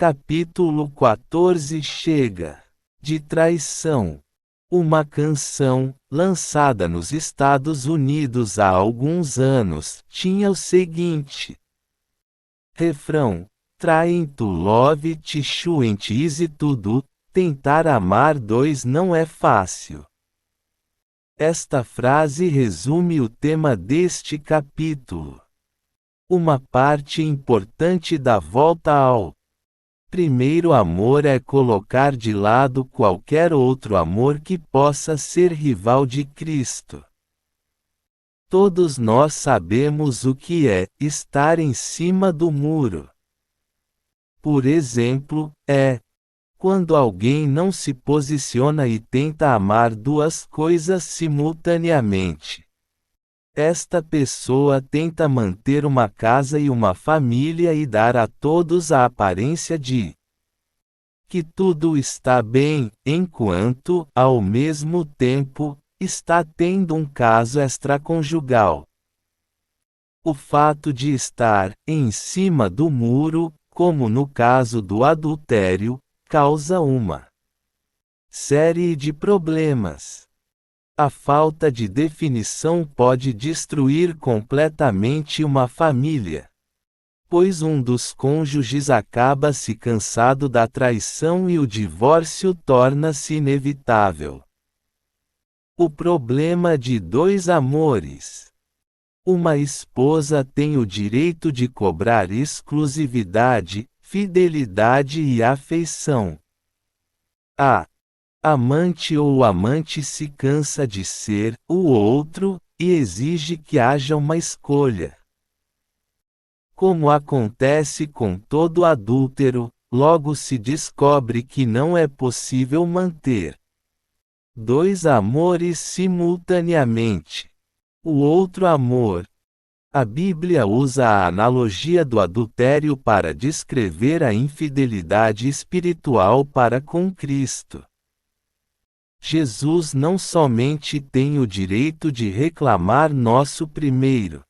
Capítulo 14 Chega! De traição. Uma canção, lançada nos Estados Unidos há alguns anos, tinha o seguinte refrão: Trying to love you ain't easy to do, tentar amar dois não é fácil. Esta frase resume o tema deste capítulo. Uma parte importante da volta ao primeiro amor é colocar de lado qualquer outro amor que possa ser rival de Cristo. Todos nós sabemos o que é estar em cima do muro. Por exemplo, quando alguém não se posiciona e tenta amar duas coisas simultaneamente. Esta pessoa tenta manter uma casa e uma família e dar a todos a aparência de que tudo está bem, enquanto, ao mesmo tempo, está tendo um caso extraconjugal. O fato de estar em cima do muro, como no caso do adultério, causa uma série de problemas. A falta de definição pode destruir completamente uma família, pois um dos cônjuges acaba se cansado da traição e o divórcio torna-se inevitável. O problema de dois amores. Uma esposa tem o direito de cobrar exclusividade, fidelidade e afeição. A amante ou o amante se cansa de ser o outro, e exige que haja uma escolha. Como acontece com todo adúltero, logo se descobre que não é possível manter dois amores simultaneamente. O outro amor. A Bíblia usa a analogia do adultério para descrever a infidelidade espiritual para com Cristo. Jesus não somente tem o direito de reclamar nosso primeiro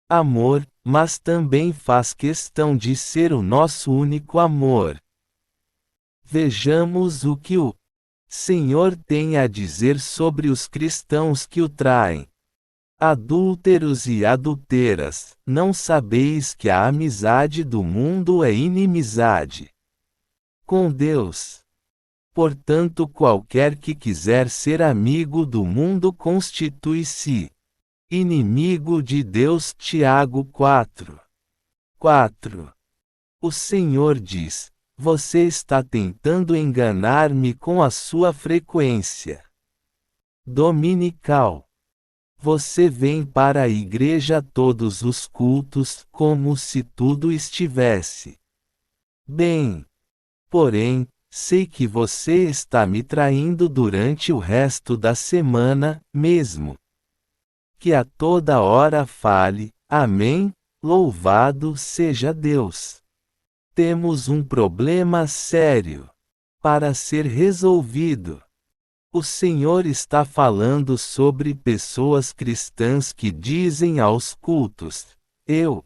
amor, mas também faz questão de ser o nosso único amor. Vejamos o que o Senhor tem a dizer sobre os cristãos que o traem. Adúlteros e adulteras, não sabeis que a amizade do mundo é inimizade com Deus? Portanto, qualquer que quiser ser amigo do mundo constitui-se inimigo de Deus. Tiago 4:4. O Senhor diz: você está tentando enganar-me com a sua frequência dominical. Você vem para a igreja todos os cultos, como se tudo estivesse bem. Porém, sei que você está me traindo durante o resto da semana, mesmo que a toda hora fale, amém, louvado seja Deus. Temos um problema sério para ser resolvido. O Senhor está falando sobre pessoas cristãs que dizem aos cultos: eu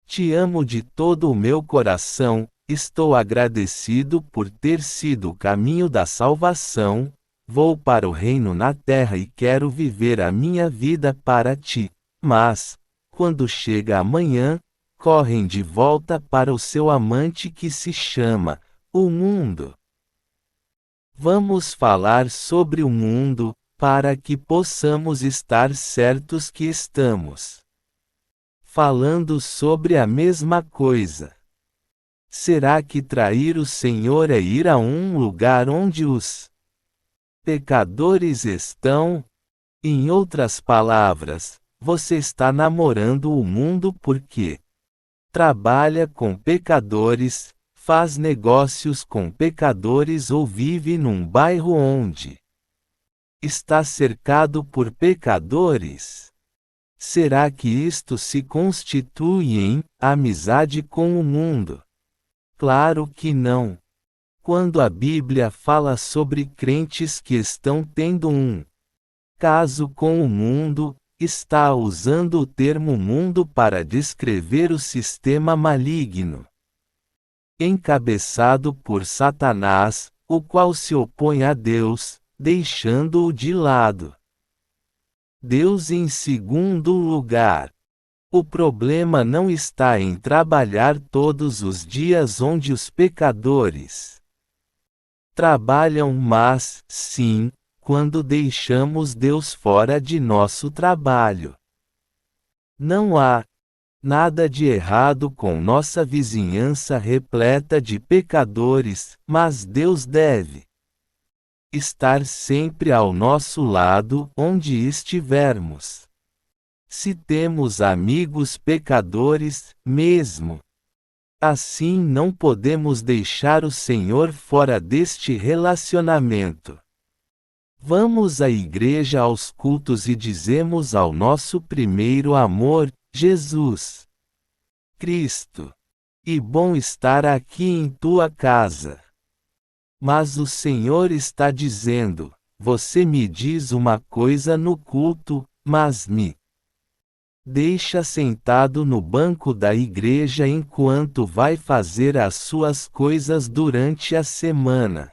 te amo de todo o meu coração, estou agradecido por ter sido o caminho da salvação, vou para o reino na terra e quero viver a minha vida para ti. Mas, quando chega amanhã, correm de volta para o seu amante que se chama o mundo. Vamos falar sobre o mundo, para que possamos estar certos que estamos falando sobre a mesma coisa. Será que trair o Senhor é ir a um lugar onde os pecadores estão? Em outras palavras, você está namorando o mundo porque trabalha com pecadores, faz negócios com pecadores ou vive num bairro onde está cercado por pecadores? Será que isto se constitui em amizade com o mundo? Claro que não. Quando a Bíblia fala sobre crentes que estão tendo um caso com o mundo, está usando o termo mundo para descrever o sistema maligno encabeçado por Satanás, o qual se opõe a Deus, deixando-o de lado. Deus em segundo lugar. O problema não está em trabalhar todos os dias onde os pecadores trabalham, mas, sim, quando deixamos Deus fora de nosso trabalho. Não há nada de errado com nossa vizinhança repleta de pecadores, mas Deus deve estar sempre ao nosso lado, onde estivermos. Se temos amigos pecadores, mesmo assim não podemos deixar o Senhor fora deste relacionamento. Vamos à igreja aos cultos e dizemos ao nosso primeiro amor, Jesus Cristo. E bom estar aqui em tua casa. Mas o Senhor está dizendo, você me diz uma coisa no culto, mas me deixa sentado no banco da igreja enquanto vai fazer as suas coisas durante a semana.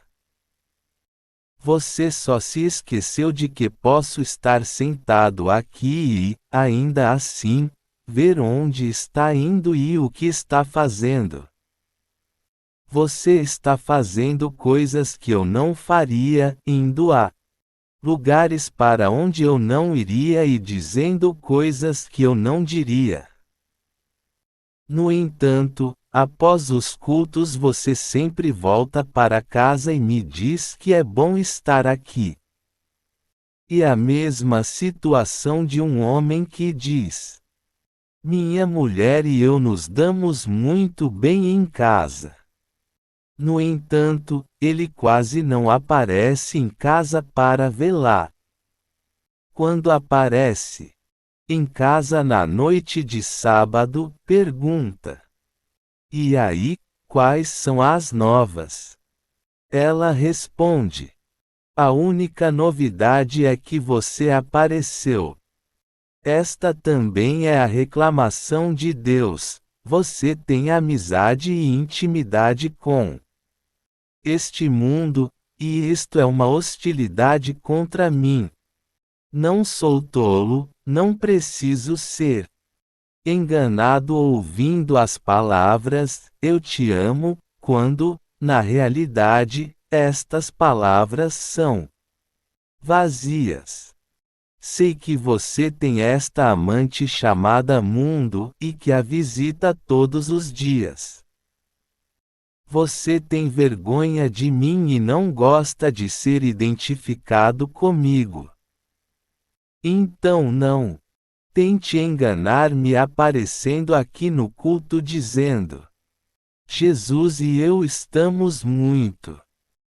Você só se esqueceu de que posso estar sentado aqui e, ainda assim, ver onde está indo e o que está fazendo. Você está fazendo coisas que eu não faria, indo a lugares para onde eu não iria e dizendo coisas que eu não diria. No entanto, após os cultos você sempre volta para casa e me diz que é bom estar aqui. E a mesma situação de um homem que diz: minha mulher e eu nos damos muito bem em casa. No entanto, ele quase não aparece em casa para vê-la. Quando aparece em casa na noite de sábado, pergunta: e aí, quais são as novas? Ela responde: a única novidade é que você apareceu. Esta também é a reclamação de Deus: você tem amizade e intimidade com este mundo, e isto é uma hostilidade contra mim. Não sou tolo, não preciso ser enganado ouvindo as palavras, eu te amo, quando, na realidade, estas palavras são vazias. Sei que você tem esta amante chamada mundo e que a visita todos os dias. Você tem vergonha de mim e não gosta de ser identificado comigo. Então não tente enganar-me aparecendo aqui no culto dizendo: Jesus e eu estamos muito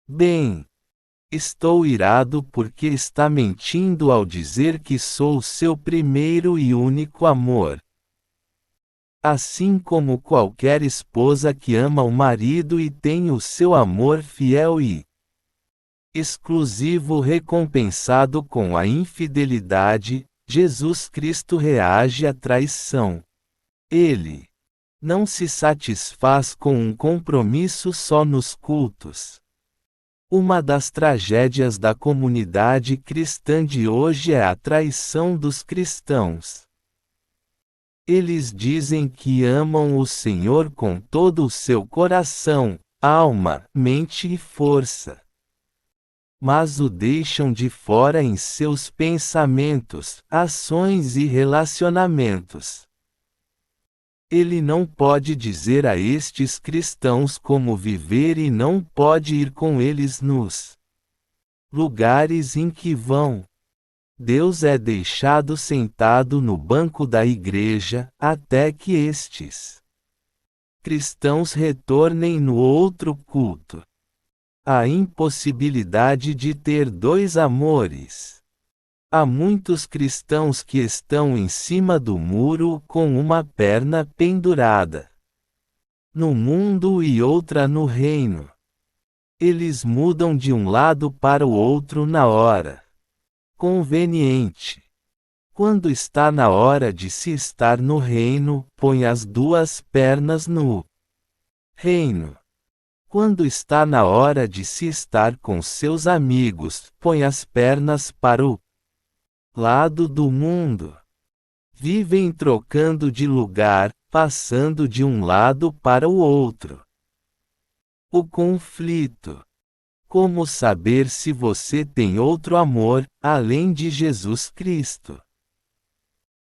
bem. Estou irado porque está mentindo ao dizer que sou seu primeiro e único amor. Assim como qualquer esposa que ama o marido e tem o seu amor fiel e exclusivo recompensado com a infidelidade, Jesus Cristo reage à traição. Ele não se satisfaz com um compromisso só nos cultos. Uma das tragédias da comunidade cristã de hoje é a traição dos cristãos. Eles dizem que amam o Senhor com todo o seu coração, alma, mente e força. Mas o deixam de fora em seus pensamentos, ações e relacionamentos. Ele não pode dizer a estes cristãos como viver e não pode ir com eles nos lugares em que vão. Deus é deixado sentado no banco da igreja, até que estes cristãos retornem no outro culto. A impossibilidade de ter dois amores. Há muitos cristãos que estão em cima do muro com uma perna pendurada no mundo e outra no reino. Eles mudam de um lado para o outro na hora conveniente. Quando está na hora de se estar no reino, põe as duas pernas no reino. Quando está na hora de se estar com seus amigos, põe as pernas para o lado do mundo. Vivem trocando de lugar, passando de um lado para o outro. O conflito. Como saber se você tem outro amor, além de Jesus Cristo?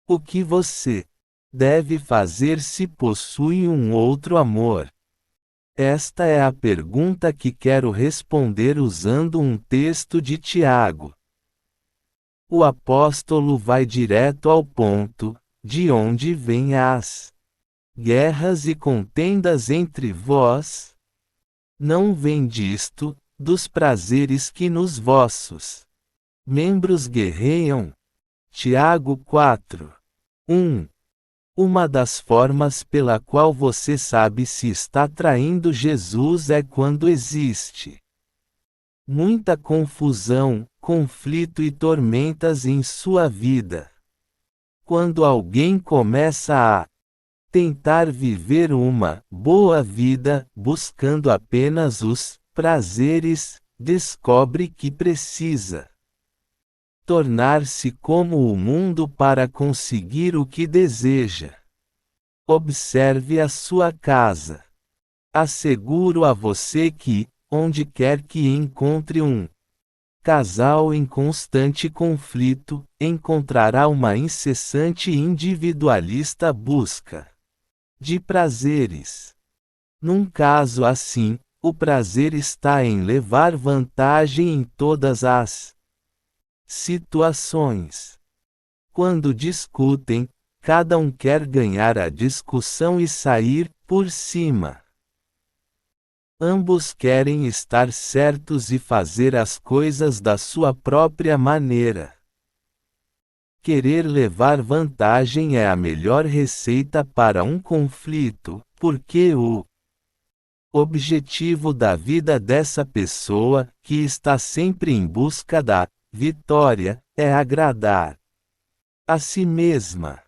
O que você deve fazer se possui um outro amor? Esta é a pergunta que quero responder usando um texto de Tiago. O apóstolo vai direto ao ponto: de onde vêm as guerras e contendas entre vós? Não vem disto, dos prazeres que nos vossos membros guerreiam? Tiago 4:1. Uma das formas pela qual você sabe se está traindo Jesus é quando existe muita confusão, conflito e tormentas em sua vida. Quando alguém começa a tentar viver uma boa vida, buscando apenas os prazeres, descobre que precisa tornar-se como o mundo para conseguir o que deseja. Observe a sua casa. Asseguro a você que, onde quer que encontre um casal em constante conflito, encontrará uma incessante e individualista busca de prazeres. Num caso assim, o prazer está em levar vantagem em todas as situações. Quando discutem, cada um quer ganhar a discussão e sair por cima. Ambos querem estar certos e fazer as coisas da sua própria maneira. Querer levar vantagem é a melhor receita para um conflito, porque o objetivo da vida dessa pessoa, que está sempre em busca da vitória, é agradar a si mesma.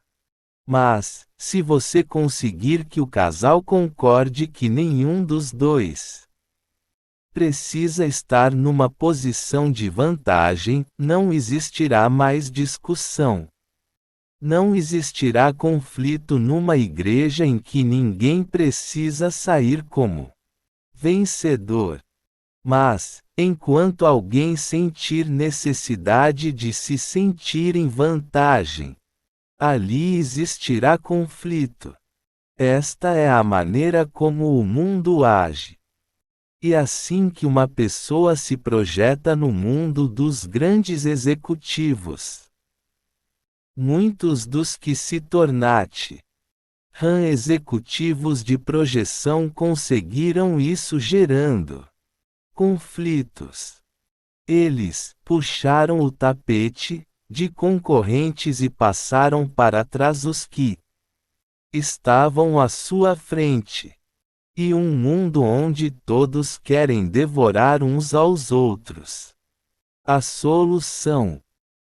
Mas, se você conseguir que o casal concorde que nenhum dos dois precisa estar numa posição de vantagem, não existirá mais discussão. Não existirá conflito numa igreja em que ninguém precisa sair como vencedor. Mas, enquanto alguém sentir necessidade de se sentir em vantagem, ali existirá conflito. Esta é a maneira como o mundo age. E assim que uma pessoa se projeta no mundo dos grandes executivos, muitos dos que se tornaram executivos de projeção conseguiram isso gerando conflitos. Eles puxaram o tapete de concorrentes e passaram para trás os que estavam à sua frente. E um mundo onde todos querem devorar uns aos outros. A solução.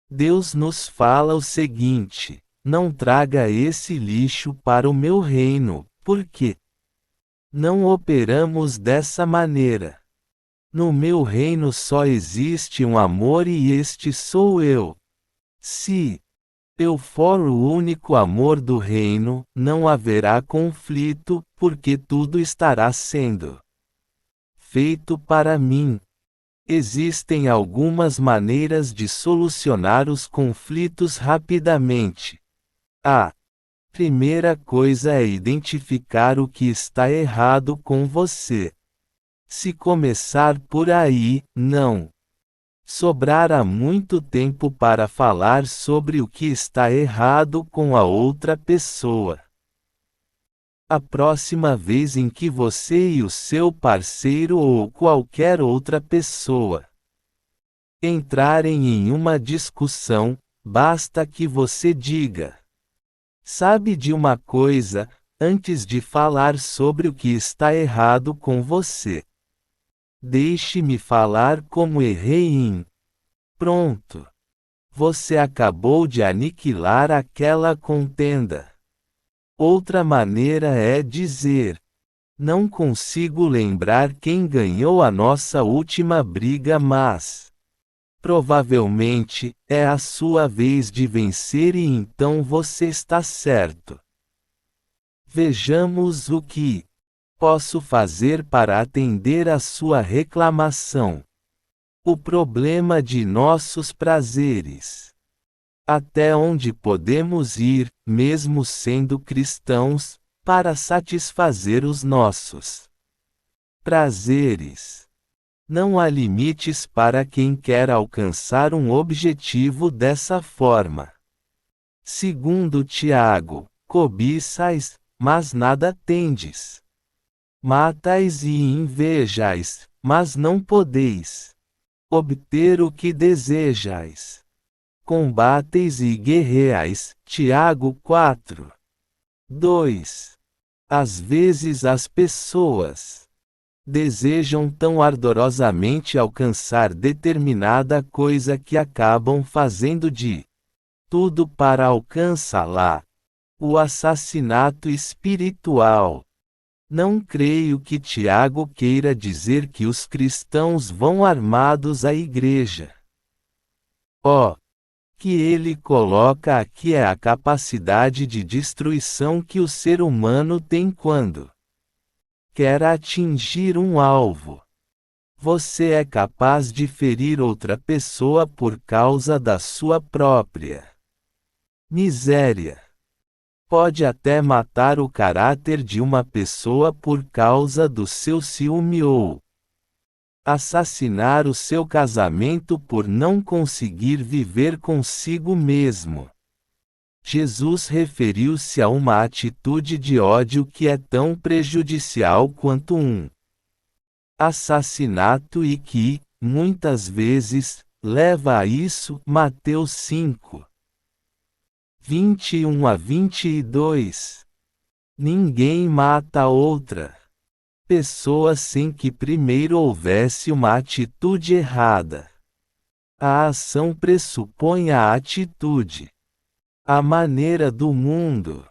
Deus nos fala o seguinte: não traga esse lixo para o meu reino, porque não operamos dessa maneira. No meu reino só existe um amor e este sou eu. Se eu for o único amor do reino, não haverá conflito, porque tudo estará sendo feito para mim. Existem algumas maneiras de solucionar os conflitos rapidamente. A primeira coisa é identificar o que está errado com você. Se começar por aí, não sobrará muito tempo para falar sobre o que está errado com a outra pessoa. A próxima vez em que você e o seu parceiro ou qualquer outra pessoa entrarem em uma discussão, basta que você diga: sabe de uma coisa, antes de falar sobre o que está errado com você, deixe-me falar como errei em. Pronto. Você acabou de aniquilar aquela contenda. Outra maneira é dizer: Não consigo lembrar quem ganhou a nossa última briga, mas provavelmente é a sua vez de vencer e então você está certo. Vejamos o que posso fazer para atender a sua reclamação. O problema de nossos prazeres. Até onde podemos ir, mesmo sendo cristãos, para satisfazer os nossos prazeres? Não há limites para quem quer alcançar um objetivo dessa forma. Segundo Tiago, cobiçais, mas nada tendes. Matais e invejais, mas não podeis obter o que desejais. Combateis e guerreais. Tiago 4. 2. Às vezes as pessoas desejam tão ardorosamente alcançar determinada coisa que acabam fazendo de tudo para alcançá-la. O assassinato espiritual. Não creio que Tiago queira dizer que os cristãos vão armados à igreja. Que ele coloca aqui é a capacidade de destruição que o ser humano tem quando quer atingir um alvo. Você é capaz de ferir outra pessoa por causa da sua própria miséria. Pode até matar o caráter de uma pessoa por causa do seu ciúme ou assassinar o seu casamento por não conseguir viver consigo mesmo. Jesus referiu-se a uma atitude de ódio que é tão prejudicial quanto um assassinato e que, muitas vezes, leva a isso. Mateus 5. 21 a 22. Ninguém mata outra pessoa sem que primeiro houvesse uma atitude errada. A ação pressupõe a atitude. A maneira do mundo.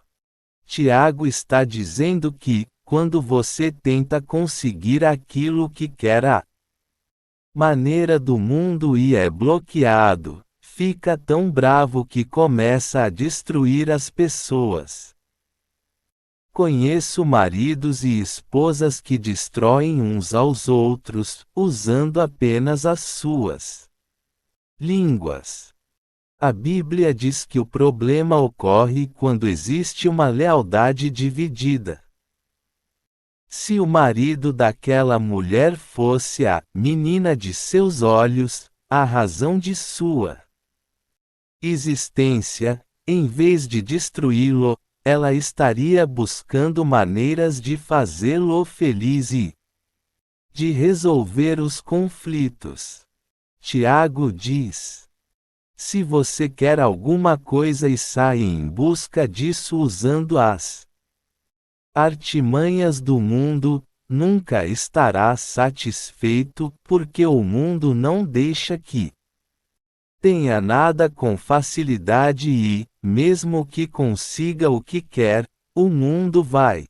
Tiago está dizendo que, quando você tenta conseguir aquilo que quer, a maneira do mundo e é bloqueado, fica tão bravo que começa a destruir as pessoas. Conheço maridos e esposas que destroem uns aos outros, usando apenas as suas línguas. A Bíblia diz que o problema ocorre quando existe uma lealdade dividida. Se o marido daquela mulher fosse a menina de seus olhos, a razão de sua existência, em vez de destruí-lo, ela estaria buscando maneiras de fazê-lo feliz e de resolver os conflitos. Tiago diz: se você quer alguma coisa e sai em busca disso usando as artimanhas do mundo, nunca estará satisfeito, porque o mundo não deixa que tenha nada com facilidade e, mesmo que consiga o que quer, o mundo vai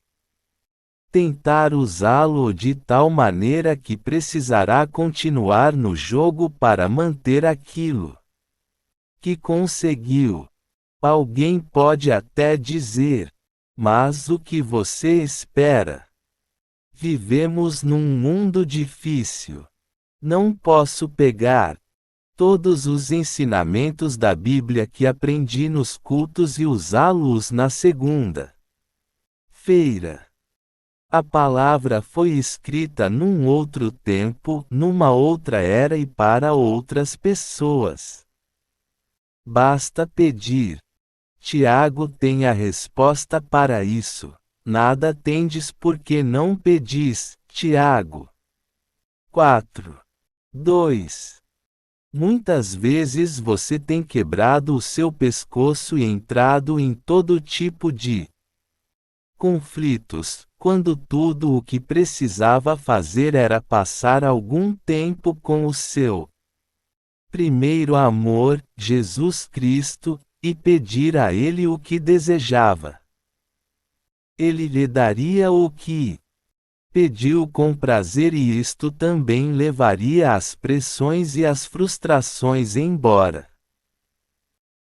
tentar usá-lo de tal maneira que precisará continuar no jogo para manter aquilo que conseguiu. Alguém pode até dizer: mas o que você espera? Vivemos num mundo difícil. Não posso pegar todos os ensinamentos da Bíblia que aprendi nos cultos e usá-los na segunda-feira. A palavra foi escrita num outro tempo, numa outra era e para outras pessoas. Basta pedir. Tiago tem a resposta para isso. Nada tendes porque não pedis. Tiago 4. 2. Muitas vezes você tem quebrado o seu pescoço e entrado em todo tipo de conflitos, quando tudo o que precisava fazer era passar algum tempo com o seu primeiro amor, Jesus Cristo, e pedir a Ele o que desejava. Ele lhe daria o que Pediu com prazer e isto também levaria as pressões e as frustrações embora.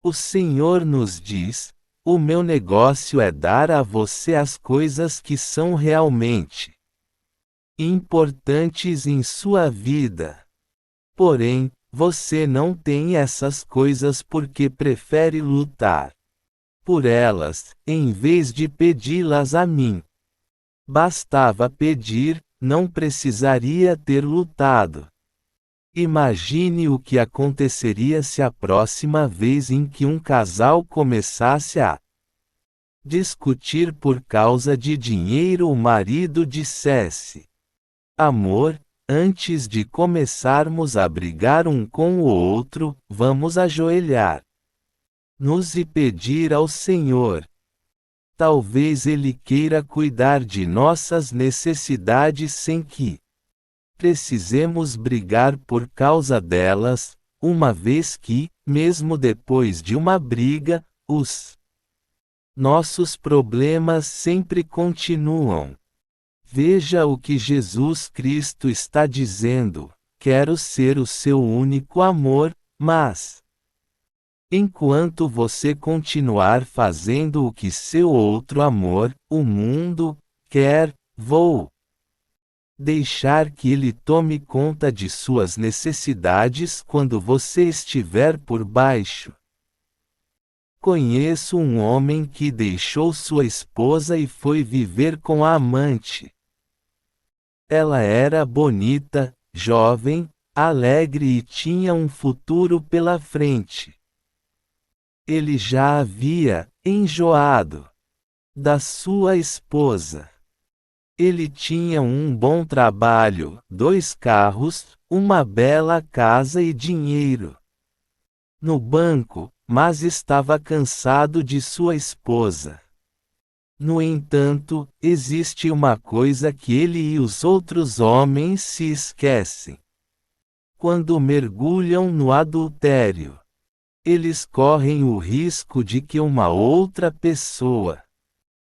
O Senhor nos diz: o meu negócio é dar a você as coisas que são realmente importantes em sua vida. Porém, você não tem essas coisas porque prefere lutar por elas, em vez de pedi-las a mim. Bastava pedir, não precisaria ter lutado. Imagine o que aconteceria se a próxima vez em que um casal começasse a discutir por causa de dinheiro o marido dissesse: amor, antes de começarmos a brigar um com o outro, vamos ajoelhar nos e pedir ao Senhor. Talvez Ele queira cuidar de nossas necessidades sem que precisemos brigar por causa delas, uma vez que, mesmo depois de uma briga, os nossos problemas sempre continuam. Veja o que Jesus Cristo está dizendo: quero ser o seu único amor, mas enquanto você continuar fazendo o que seu outro amor, o mundo, quer, vou deixar que ele tome conta de suas necessidades quando você estiver por baixo. Conheço um homem que deixou sua esposa e foi viver com a amante. Ela era bonita, jovem, alegre e tinha um futuro pela frente. Ele já havia enjoado da sua esposa. Ele tinha um bom trabalho, 2 carros, uma bela casa e dinheiro no banco, mas estava cansado de sua esposa. No entanto, existe uma coisa que ele e os outros homens se esquecem. Quando mergulham no adultério, eles correm o risco de que uma outra pessoa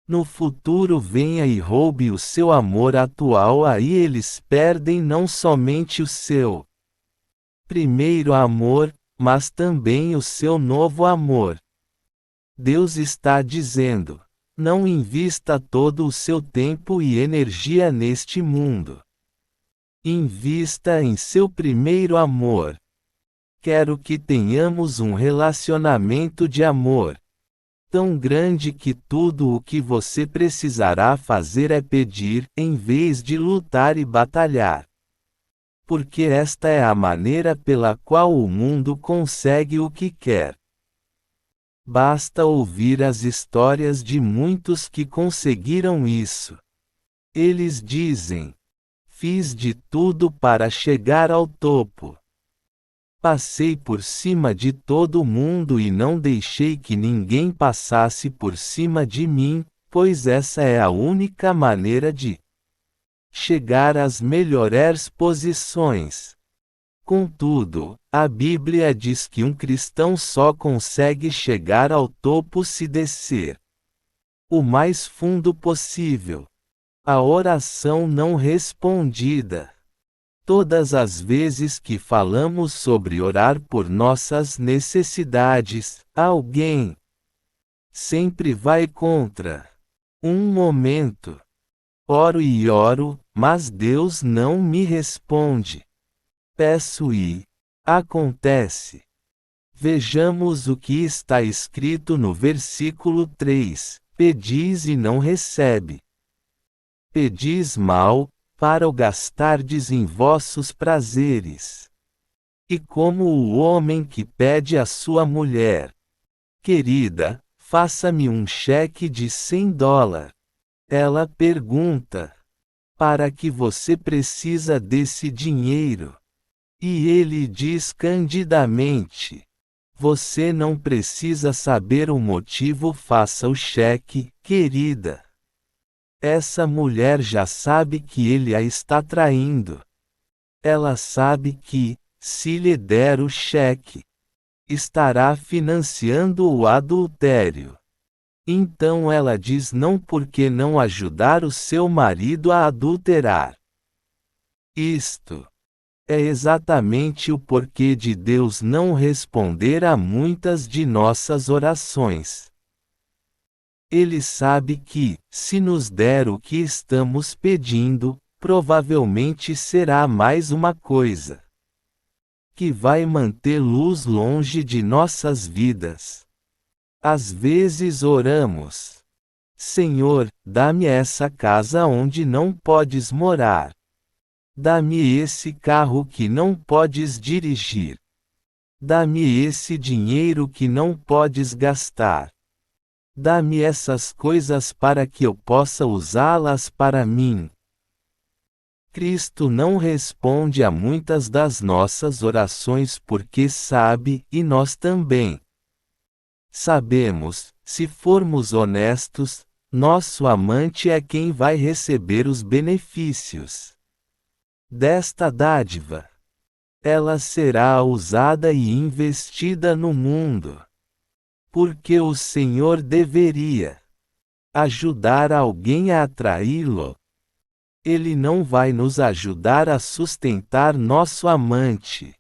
no futuro venha e roube o seu amor atual. Aí eles perdem não somente o seu primeiro amor, mas também o seu novo amor. Deus está dizendo: não invista todo o seu tempo e energia neste mundo. Invista em seu primeiro amor. Quero que tenhamos um relacionamento de amor tão grande que tudo o que você precisará fazer é pedir, em vez de lutar e batalhar. Porque esta é a maneira pela qual o mundo consegue o que quer. Basta ouvir as histórias de muitos que conseguiram isso. Eles dizem: fiz de tudo para chegar ao topo. Passei por cima de todo mundo e não deixei que ninguém passasse por cima de mim, pois essa é a única maneira de chegar às melhores posições. Contudo, a Bíblia diz que um cristão só consegue chegar ao topo se descer o mais fundo possível. A oração não respondida. Todas as vezes que falamos sobre orar por nossas necessidades, alguém sempre vai contra. Um momento. Oro e oro, mas Deus não me responde. Peço e acontece. Vejamos o que está escrito no versículo 3: pedis e não recebe. Pedis mal, para o gastardes em vossos prazeres. E como o homem que pede à sua mulher: querida, faça-me um cheque de $100. Ela pergunta: para que você precisa desse dinheiro? E ele diz candidamente: você não precisa saber o motivo, faça o cheque, querida. Essa mulher já sabe que ele a está traindo. Ela sabe que, se lhe der o cheque, estará financiando o adultério. Então ela diz não porque não ajudar o seu marido a adulterar. Isto é exatamente o porquê de Deus não responder a muitas de nossas orações. Ele sabe que, se nos der o que estamos pedindo, provavelmente será mais uma coisa que vai manter luz longe de nossas vidas. Às vezes oramos: Senhor, dá-me essa casa onde não podes morar. Dá-me esse carro que não podes dirigir. Dá-me esse dinheiro que não podes gastar. Dá-me essas coisas para que eu possa usá-las para mim. Cristo não responde a muitas das nossas orações porque sabe, e nós também sabemos, se formos honestos, nosso amante é quem vai receber os benefícios desta dádiva. Ela será usada e investida no mundo. Porque o Senhor deveria ajudar alguém a atraí-lo. Ele não vai nos ajudar a sustentar nosso amante.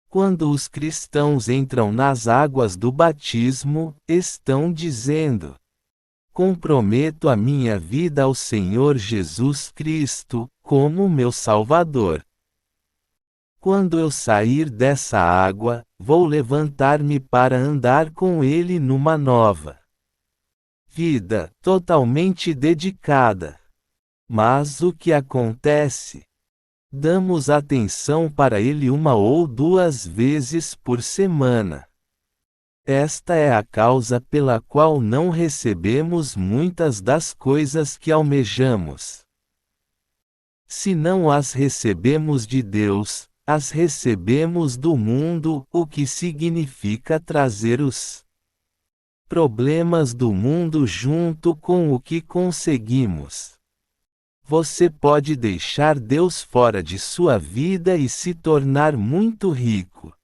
Quando os cristãos entram nas águas do batismo, estão dizendo: comprometo a minha vida ao Senhor Jesus Cristo, como meu Salvador. Quando eu sair dessa água, vou levantar-me para andar com Ele numa nova vida, totalmente dedicada. Mas o que acontece? Damos atenção para Ele uma ou duas vezes por semana. Esta é a causa pela qual não recebemos muitas das coisas que almejamos. Se não as recebemos de Deus, as recebemos do mundo, o que significa trazer os problemas do mundo junto com o que conseguimos. Você pode deixar Deus fora de sua vida e se tornar muito rico.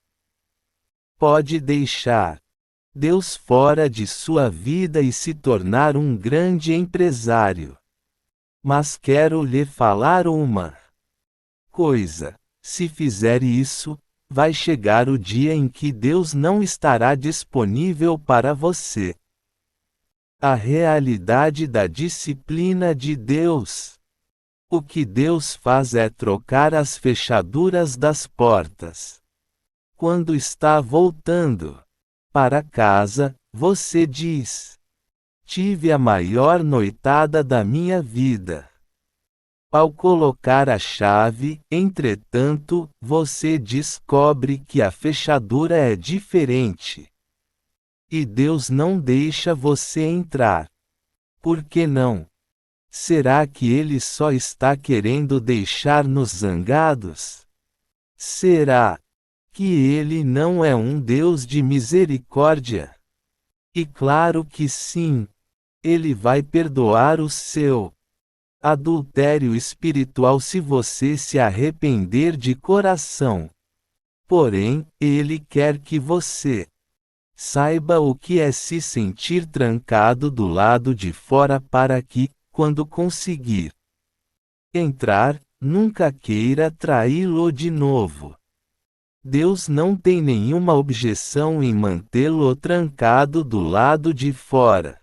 Pode deixar Deus fora de sua vida e se tornar um grande empresário. Mas quero lhe falar uma coisa: se fizer isso, vai chegar o dia em que Deus não estará disponível para você. A realidade da disciplina de Deus. O que Deus faz é trocar as fechaduras das portas. Quando está voltando para casa, você diz: tive a maior noitada da minha vida. Ao colocar a chave, entretanto, você descobre que a fechadura é diferente. E Deus não deixa você entrar. Por que não? Será que Ele só está querendo deixar-nos zangados? Será que Ele não é um Deus de misericórdia? E claro que sim. Ele vai perdoar o seu adultério espiritual se você se arrepender de coração. Porém, Ele quer que você saiba o que é se sentir trancado do lado de fora para que, quando conseguir entrar, nunca queira traí-lo de novo. Deus não tem nenhuma objeção em mantê-lo trancado do lado de fora.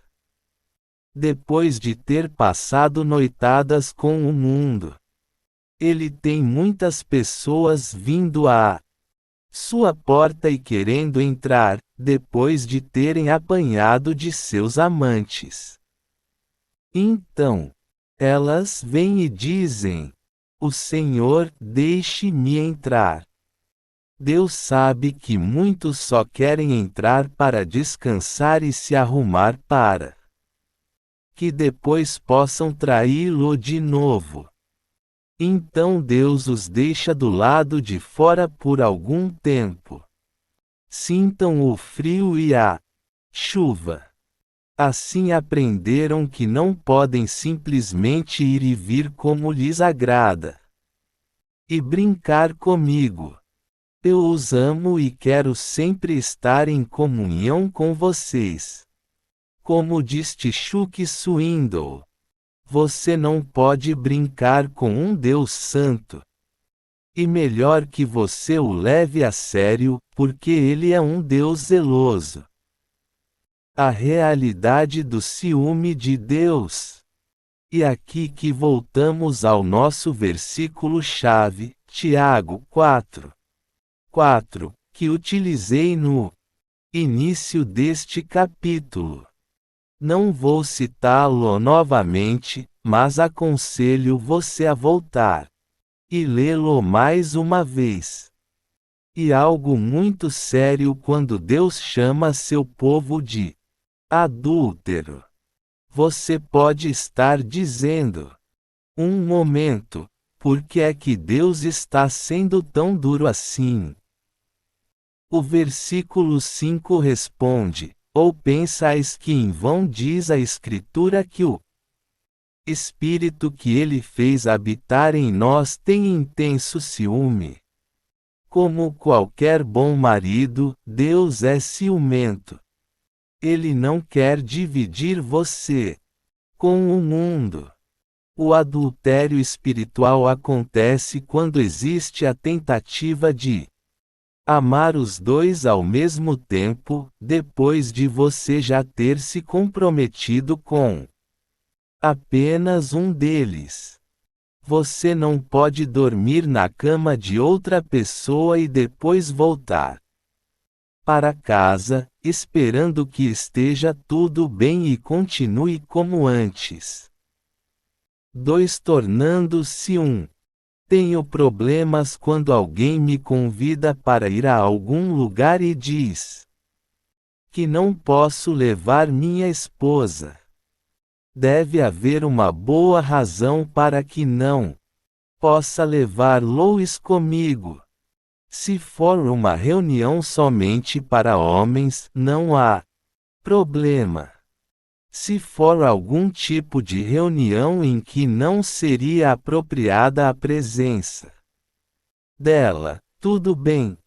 Depois de ter passado noitadas com o mundo, Ele tem muitas pessoas vindo à sua porta e querendo entrar, depois de terem apanhado de seus amantes. Então, elas vêm e dizem: o Senhor, deixe-me entrar. Deus sabe que muitos só querem entrar para descansar e se arrumar para que depois possam traí-lo de novo. Então Deus os deixa do lado de fora por algum tempo. Sintam o frio e a chuva. Assim aprenderam que não podem simplesmente ir e vir como lhes agrada. E brincar comigo. Eu os amo e quero sempre estar em comunhão com vocês. Como disse Chuck Swindoll, você não pode brincar com um Deus santo. E melhor que você o leve a sério, porque ele é um Deus zeloso. A realidade do ciúme de Deus. E aqui que voltamos ao nosso versículo-chave, Tiago 4, que utilizei no início deste capítulo. Não vou citá-lo novamente, mas aconselho você a voltar e lê-lo mais uma vez. E algo muito sério quando Deus chama seu povo de adúltero. Você pode estar dizendo: um momento, por que é que Deus está sendo tão duro assim? O versículo 5 responde: ou pensais que em vão diz a Escritura que o Espírito que ele fez habitar em nós tem intenso ciúme? Como qualquer bom marido, Deus é ciumento. Ele não quer dividir você com o mundo. O adultério espiritual acontece quando existe a tentativa de amar os dois ao mesmo tempo, depois de você já ter se comprometido com apenas um deles. Você não pode dormir na cama de outra pessoa e depois voltar para casa, esperando que esteja tudo bem e continue como antes. 2. Tornando-se um. Tenho problemas quando alguém me convida para ir a algum lugar e diz que não posso levar minha esposa. Deve haver uma boa razão para que não possa levar Lois comigo. Se for uma reunião somente para homens, não há problema. Se for algum tipo de reunião em que não seria apropriada a presença dela, tudo bem.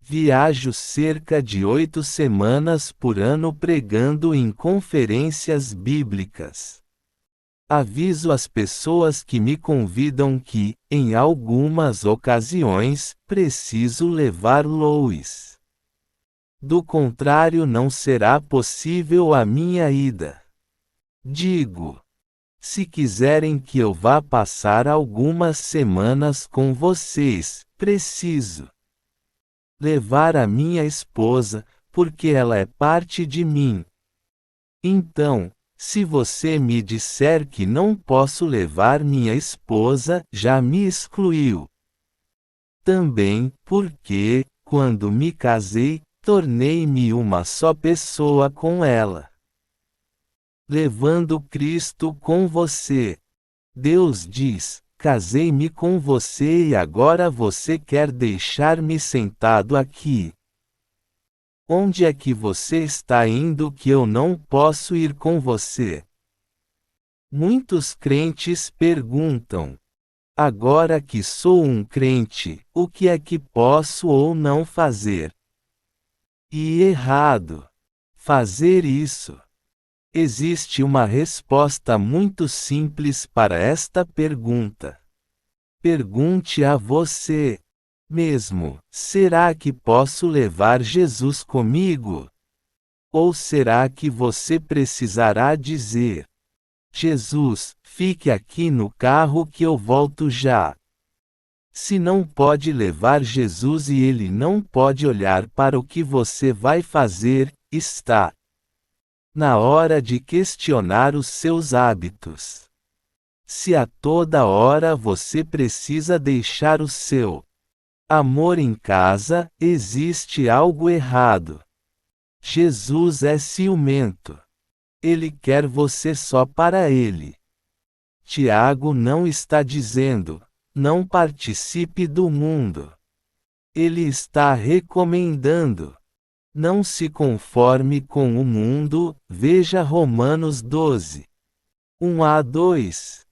Viajo cerca de 8 semanas por ano pregando em conferências bíblicas. Aviso as pessoas que me convidam que, em algumas ocasiões, preciso levar Lois. Do contrário, não será possível a minha ida. Digo: se quiserem que eu vá passar algumas semanas com vocês, preciso levar a minha esposa, porque ela é parte de mim. Então, se você me disser que não posso levar minha esposa, já me excluiu. Também, porque, quando me casei, tornei-me uma só pessoa com ela. Levando Cristo com você. Deus diz: casei-me com você e agora você quer deixar-me sentado aqui. Onde é que você está indo que eu não posso ir com você? Muitos crentes perguntam: agora que sou um crente, o que é que posso ou não fazer? E errado. Fazer isso. Existe uma resposta muito simples para esta pergunta. Pergunte a você mesmo: será que posso levar Jesus comigo? Ou será que você precisará dizer: Jesus, fique aqui no carro que eu volto já? Se não pode levar Jesus e ele não pode olhar para o que você vai fazer, está na hora de questionar os seus hábitos. Se a toda hora você precisa deixar o seu amor em casa, existe algo errado. Jesus é ciumento. Ele quer você só para ele. Tiago não está dizendo: não participe do mundo. Ele está recomendando: não se conforme com o mundo, veja Romanos 12. 1-2.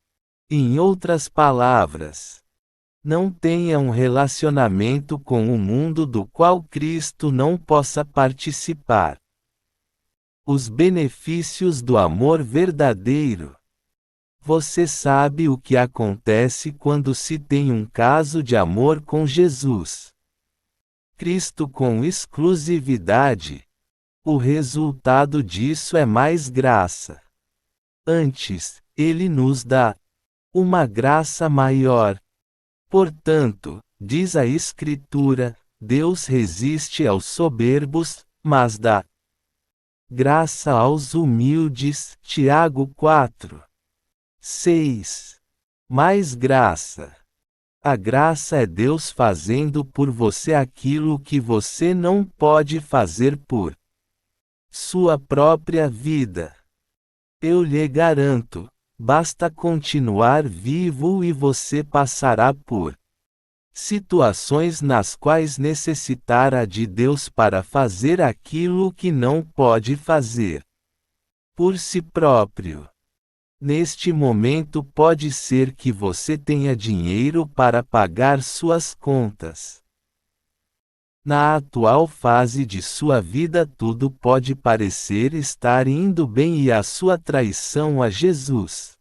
Em outras palavras, não tenha um relacionamento com o mundo do qual Cristo não possa participar. Os benefícios do amor verdadeiro. Você sabe o que acontece quando se tem um caso de amor com Jesus Cristo com exclusividade. O resultado disso é mais graça. Antes, Ele nos dá uma graça maior. Portanto, diz a Escritura, Deus resiste aos soberbos, mas dá graça aos humildes. Tiago 4, 6. Mais graça. A graça é Deus fazendo por você aquilo que você não pode fazer por sua própria vida. Eu lhe garanto, basta continuar vivo e você passará por situações nas quais necessitará de Deus para fazer aquilo que não pode fazer por si próprio. Neste momento pode ser que você tenha dinheiro para pagar suas contas. Na atual fase de sua vida tudo pode parecer estar indo bem e a sua traição a Jesus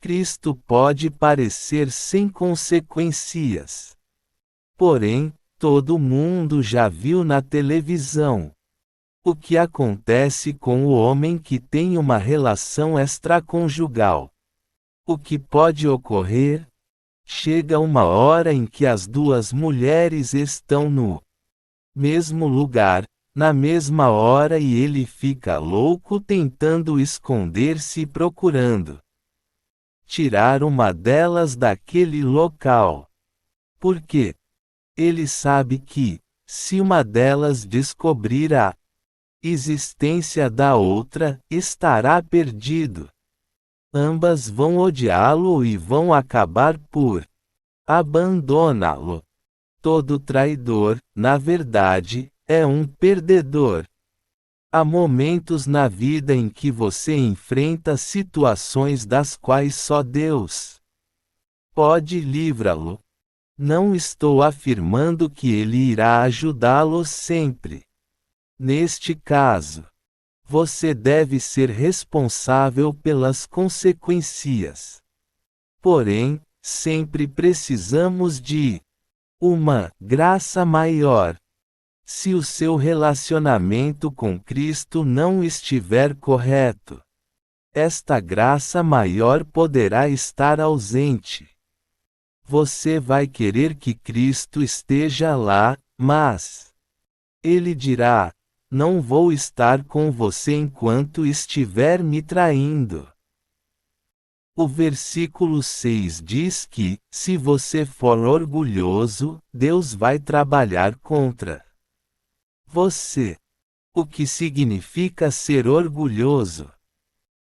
Cristo pode parecer sem consequências. Porém, todo mundo já viu na televisão o que acontece com o homem que tem uma relação extraconjugal. O que pode ocorrer? Chega uma hora em que as duas mulheres estão no mesmo lugar, na mesma hora e ele fica louco tentando esconder-se e procurando tirar uma delas daquele local. Por quê? Ele sabe que, se uma delas descobrir a existência da outra, estará perdido. Ambas vão odiá-lo e vão acabar por abandoná-lo. Todo traidor, na verdade, é um perdedor. Há momentos na vida em que você enfrenta situações das quais só Deus pode livrá-lo. Não estou afirmando que ele irá ajudá-lo sempre. Neste caso, você deve ser responsável pelas consequências. Porém, sempre precisamos de uma graça maior. Se o seu relacionamento com Cristo não estiver correto, esta graça maior poderá estar ausente. Você vai querer que Cristo esteja lá, mas Ele dirá: não vou estar com você enquanto estiver me traindo. O versículo 6 diz que, se você for orgulhoso, Deus vai trabalhar contra você. O que significa ser orgulhoso?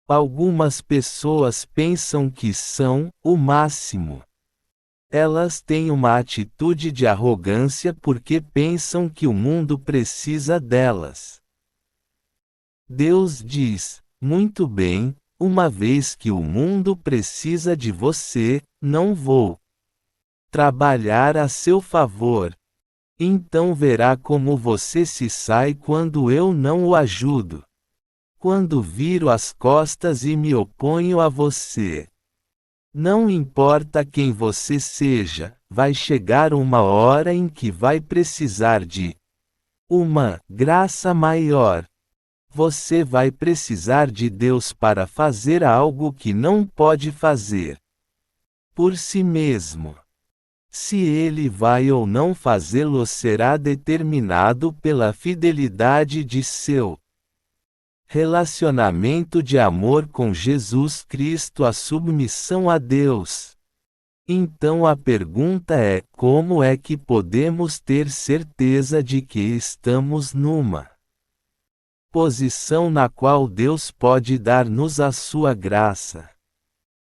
Algumas pessoas pensam que são o máximo. Elas têm uma atitude de arrogância porque pensam que o mundo precisa delas. Deus diz: muito bem, uma vez que o mundo precisa de você, não vou trabalhar a seu favor. Então verá como você se sai quando eu não o ajudo. Quando viro as costas e me oponho a você. Não importa quem você seja, vai chegar uma hora em que vai precisar de uma graça maior. Você vai precisar de Deus para fazer algo que não pode fazer por si mesmo. Se ele vai ou não fazê-lo será determinado pela fidelidade de seu relacionamento de amor com Jesus Cristo, a submissão a Deus. Então a pergunta é: como é que podemos ter certeza de que estamos numa posição na qual Deus pode dar-nos a sua graça?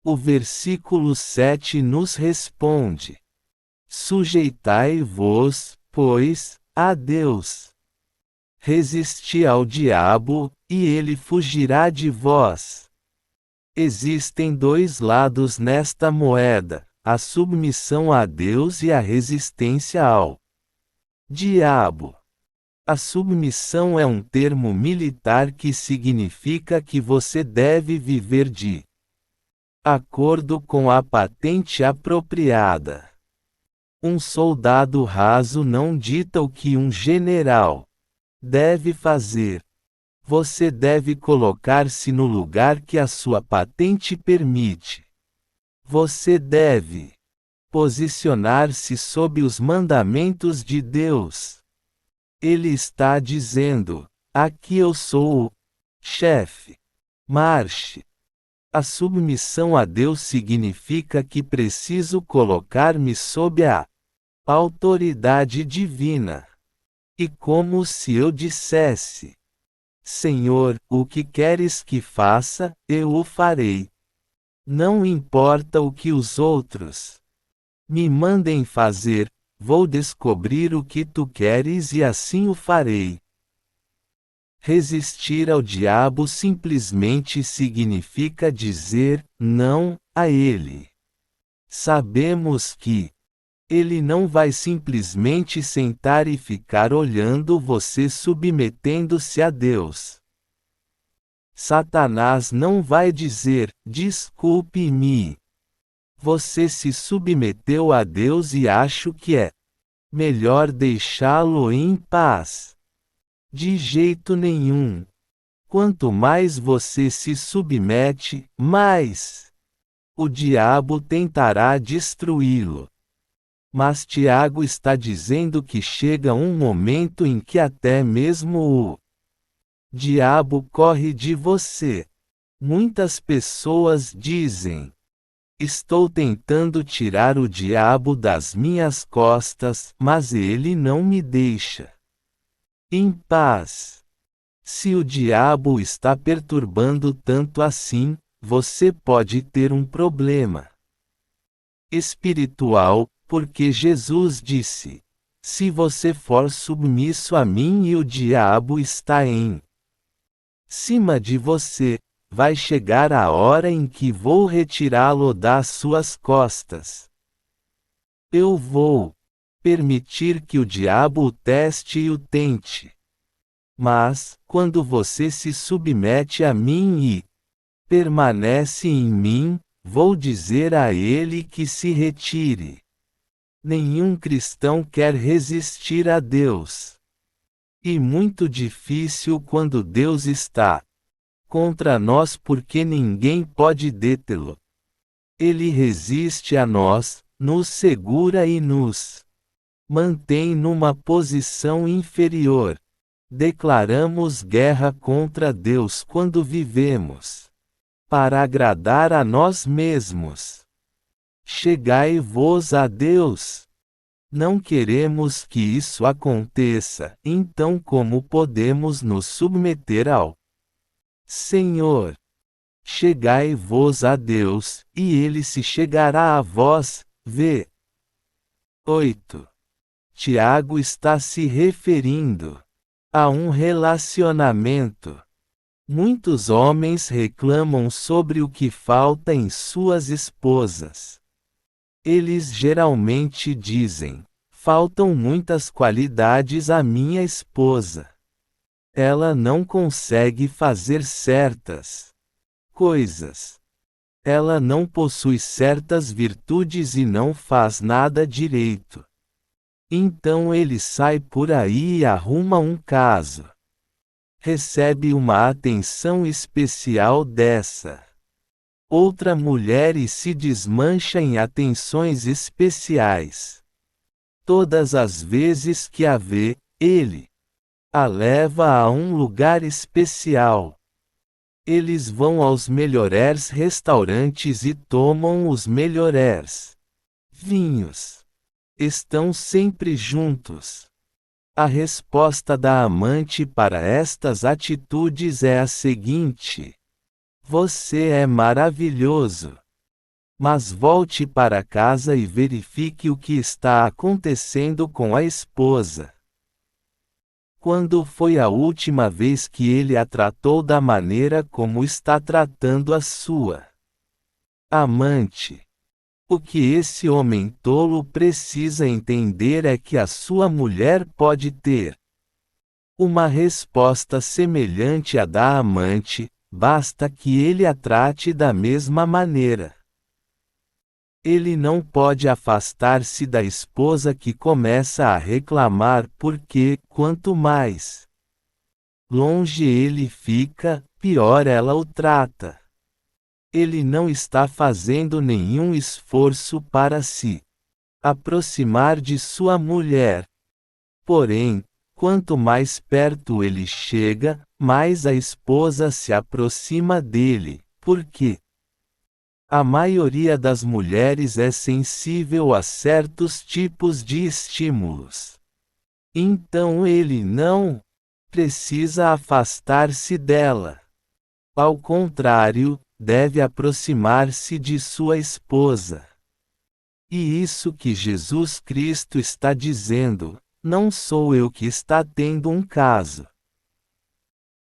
O versículo 7 nos responde: sujeitai-vos, pois, a Deus. Resisti ao diabo, e ele fugirá de vós. Existem dois lados nesta moeda: a submissão a Deus e a resistência ao diabo. A submissão é um termo militar que significa que você deve viver de acordo com a patente apropriada. Um soldado raso não dita o que um general deve fazer. Você deve colocar-se no lugar que a sua patente permite. Você deve posicionar-se sob os mandamentos de Deus. Ele está dizendo: aqui eu sou o chefe. Marche. A submissão a Deus significa que preciso colocar-me sob a autoridade divina. E como se eu dissesse: Senhor, o que queres que faça, eu o farei. Não importa o que os outros me mandem fazer, vou descobrir o que tu queres e assim o farei. Resistir ao diabo simplesmente significa dizer não a ele. Sabemos que ele não vai simplesmente sentar e ficar olhando você submetendo-se a Deus. Satanás não vai dizer: desculpe-me. Você se submeteu a Deus e acho que é melhor deixá-lo em paz. De jeito nenhum. Quanto mais você se submete, mais o diabo tentará destruí-lo. Mas Tiago está dizendo que chega um momento em que até mesmo o diabo corre de você. Muitas pessoas dizem: estou tentando tirar o diabo das minhas costas, mas ele não me deixa em paz. Se o diabo está perturbando tanto assim, você pode ter um problema espiritual, porque Jesus disse: se você for submisso a mim e o diabo está em cima de você, vai chegar a hora em que vou retirá-lo das suas costas. Eu vou permitir que o diabo o teste e o tente. Mas, quando você se submete a mim e permanece em mim, vou dizer a ele que se retire. Nenhum cristão quer resistir a Deus. E muito difícil quando Deus está contra nós porque ninguém pode detê-lo. Ele resiste a nós, nos segura e nos mantém numa posição inferior. Declaramos guerra contra Deus quando vivemos para agradar a nós mesmos. Chegai-vos a Deus. Não queremos que isso aconteça, então como podemos nos submeter ao Senhor? Chegai-vos a Deus, e Ele se chegará a vós. V. 8. Tiago está se referindo a um relacionamento. Muitos homens reclamam sobre o que falta em suas esposas. Eles geralmente dizem: faltam muitas qualidades à minha esposa. Ela não consegue fazer certas coisas. Ela não possui certas virtudes e não faz nada direito. Então ele sai por aí e arruma um caso. Recebe uma atenção especial dessa outra mulher e se desmancha em atenções especiais. Todas as vezes que a vê, ele a leva a um lugar especial. Eles vão aos melhores restaurantes e tomam os melhores vinhos. Estão sempre juntos. A resposta da amante para estas atitudes é a seguinte: você é maravilhoso. Mas volte para casa e verifique o que está acontecendo com a esposa. Quando foi a última vez que ele a tratou da maneira como está tratando a sua amante? O que esse homem tolo precisa entender é que a sua mulher pode ter Uma resposta semelhante à da amante, basta que ele a trate da mesma maneira. Ele não pode afastar-se da esposa que começa a reclamar porque, quanto mais longe ele fica, pior ela o trata. Ele não está fazendo nenhum esforço para se aproximar de sua mulher. Porém, quanto mais perto ele chega, mais a esposa se aproxima dele, porque a maioria das mulheres é sensível a certos tipos de estímulos. Então ele não precisa afastar-se dela. Ao contrário, deve aproximar-se de sua esposa. E isso que Jesus Cristo está dizendo, não sou eu que está tendo um caso.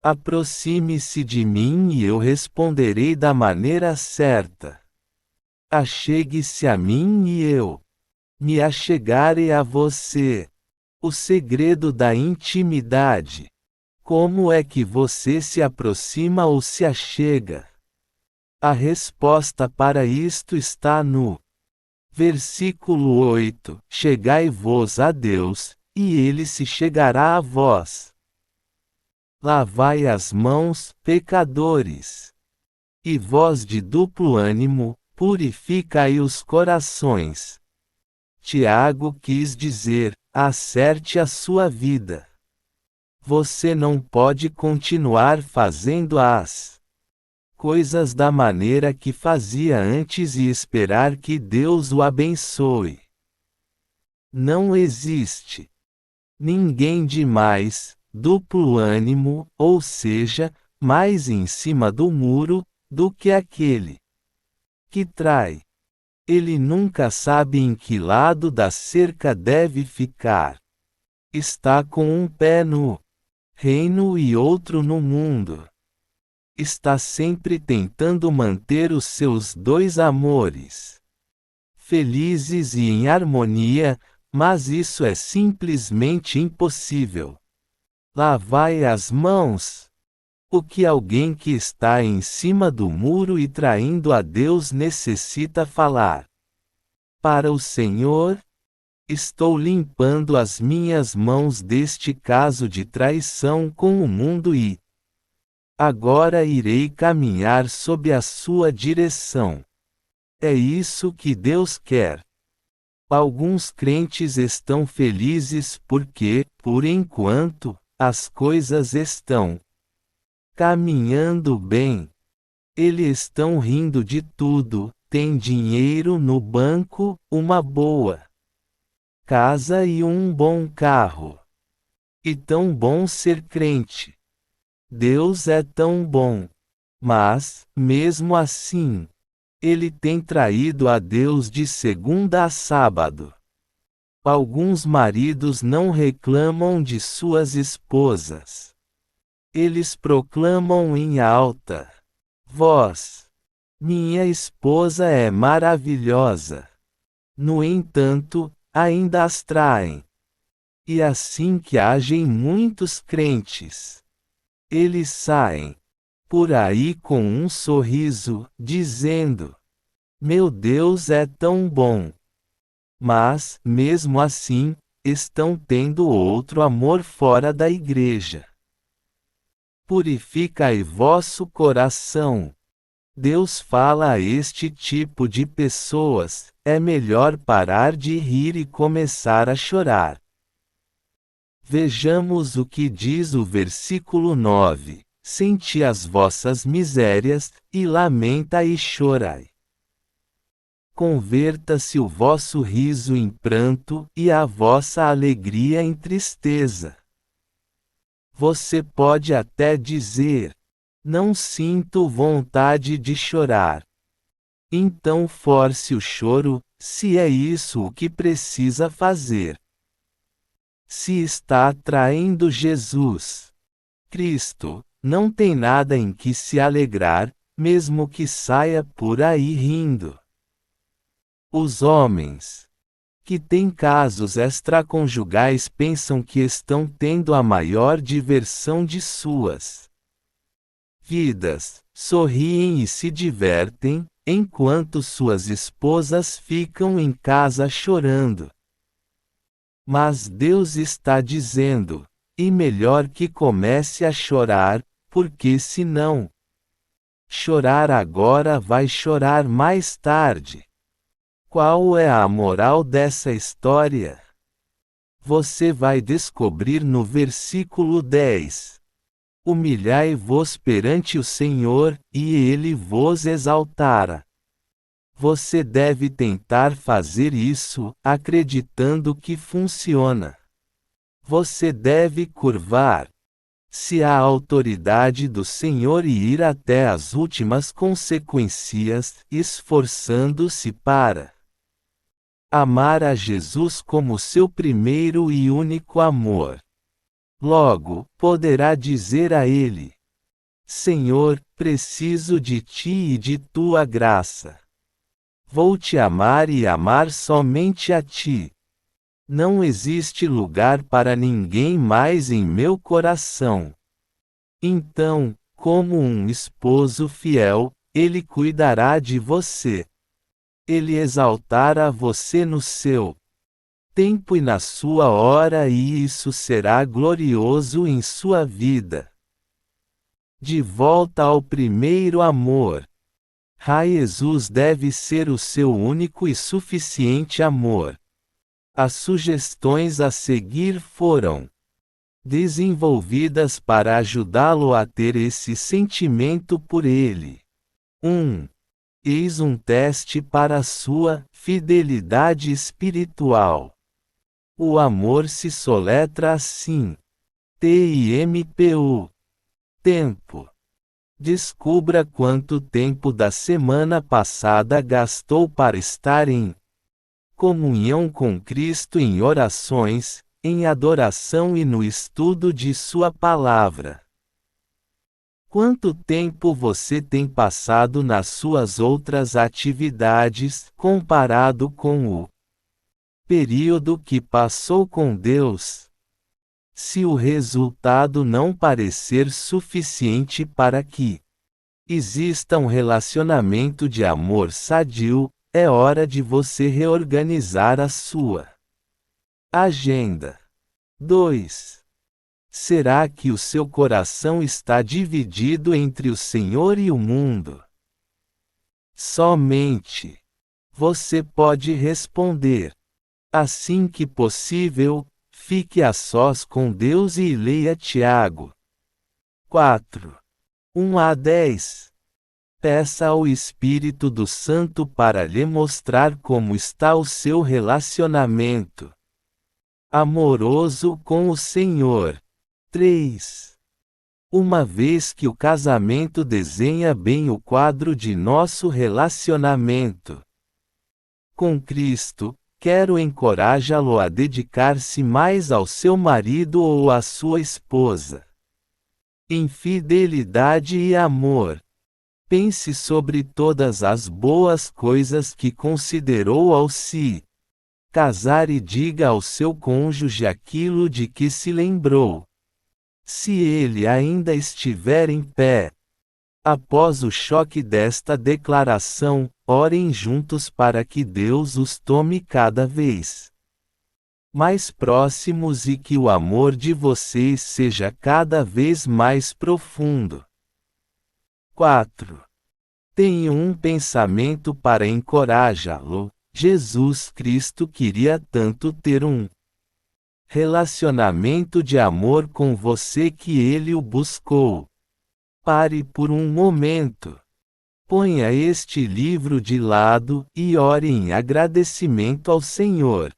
Aproxime-se de mim e eu responderei da maneira certa. Achegue-se a mim e eu me achegarei a você. O segredo da intimidade. Como é que você se aproxima ou se achega? A resposta para isto está no versículo 8: Chegai-vos a Deus, e ele se chegará a vós. Lavai as mãos, pecadores. E vós de duplo ânimo, purificai os corações. Tiago quis dizer, acerte a sua vida. Você não pode continuar fazendo as coisas da maneira que fazia antes e esperar que Deus o abençoe. Não existe ninguém demais, duplo ânimo, ou seja, mais em cima do muro, do que aquele que trai. Ele nunca sabe em que lado da cerca deve ficar. Está com um pé no reino e outro no mundo. Está sempre tentando manter os seus dois amores felizes e em harmonia, mas isso é simplesmente impossível. Lavai as mãos. O que alguém que está em cima do muro e traindo a Deus necessita falar para o Senhor? Estou limpando as minhas mãos deste caso de traição com o mundo e agora irei caminhar sob a sua direção. É isso que Deus quer. Alguns crentes estão felizes porque, por enquanto, as coisas estão caminhando bem. Eles estão rindo de tudo, têm dinheiro no banco, uma boa casa e um bom carro. E tão bom ser crente. Deus é tão bom. Mas, mesmo assim, ele tem traído a Deus de segunda a sábado. Alguns maridos não reclamam de suas esposas. Eles proclamam em alta voz: minha esposa é maravilhosa. No entanto, ainda as traem. E assim que agem muitos crentes. Eles saem por aí com um sorriso, dizendo: meu Deus é tão bom. Mas, mesmo assim, estão tendo outro amor fora da igreja. Purificai vosso coração. Deus fala a este tipo de pessoas: é melhor parar de rir e começar a chorar. Vejamos o que diz o versículo 9: senti as vossas misérias, e lamenta e chorai. Converta-se o vosso riso em pranto, e a vossa alegria em tristeza. Você pode até dizer: não sinto vontade de chorar. Então force o choro, se é isso o que precisa fazer. Se está atraindo Jesus Cristo, não tem nada em que se alegrar, mesmo que saia por aí rindo. Os homens que têm casos extraconjugais pensam que estão tendo a maior diversão de suas vidas, sorriem e se divertem, enquanto suas esposas ficam em casa chorando. Mas Deus está dizendo, e melhor que comece a chorar, porque senão, chorar agora vai chorar mais tarde. Qual é a moral dessa história? Você vai descobrir no versículo 10. Humilhai-vos perante o Senhor, e Ele vos exaltará. Você deve tentar fazer isso, acreditando que funciona. Você deve curvar-se à autoridade do Senhor e ir até as últimas consequências, esforçando-se para amar a Jesus como seu primeiro e único amor. Logo, poderá dizer a Ele: Senhor, preciso de Ti e de Tua graça. Vou te amar e amar somente a Ti. Não existe lugar para ninguém mais em meu coração. Então, como um esposo fiel, Ele cuidará de você. Ele exaltará você no seu tempo e na sua hora, e isso será glorioso em sua vida. De volta ao primeiro amor. Jesus deve ser o seu único e suficiente amor. As sugestões a seguir foram desenvolvidas para ajudá-lo a ter esse sentimento por ele. 1. Eis um teste para a sua fidelidade espiritual. O amor se soletra assim: TIMPU. Tempo. Descubra quanto tempo da semana passada gastou para estar em comunhão com Cristo, em orações, em adoração e no estudo de Sua palavra. Quanto tempo você tem passado nas suas outras atividades, comparado com o período que passou com Deus? Se o resultado não parecer suficiente para que exista um relacionamento de amor sadio, é hora de você reorganizar a sua agenda. 2. Será que o seu coração está dividido entre o Senhor e o mundo? Somente você pode responder. Assim que possível, fique a sós com Deus e leia Tiago 4. 1 a 10. Peça ao Espírito do Santo para lhe mostrar como está o seu relacionamento amoroso com o Senhor. 3. Uma vez que o casamento desenha bem o quadro de nosso relacionamento com Cristo, quero encorajá-lo a dedicar-se mais ao seu marido ou à sua esposa. Em fidelidade e amor. Pense sobre todas as boas coisas que considerou ao se casar e diga ao seu cônjuge aquilo de que se lembrou. Se ele ainda estiver em pé, após o choque desta declaração, orem juntos para que Deus os tome cada vez mais próximos e que o amor de vocês seja cada vez mais profundo. 4. Tenho um pensamento para encorajá-lo. Jesus Cristo queria tanto ter um relacionamento de amor com você que ele o buscou. Pare por um momento. Ponha este livro de lado e ore em agradecimento ao Senhor.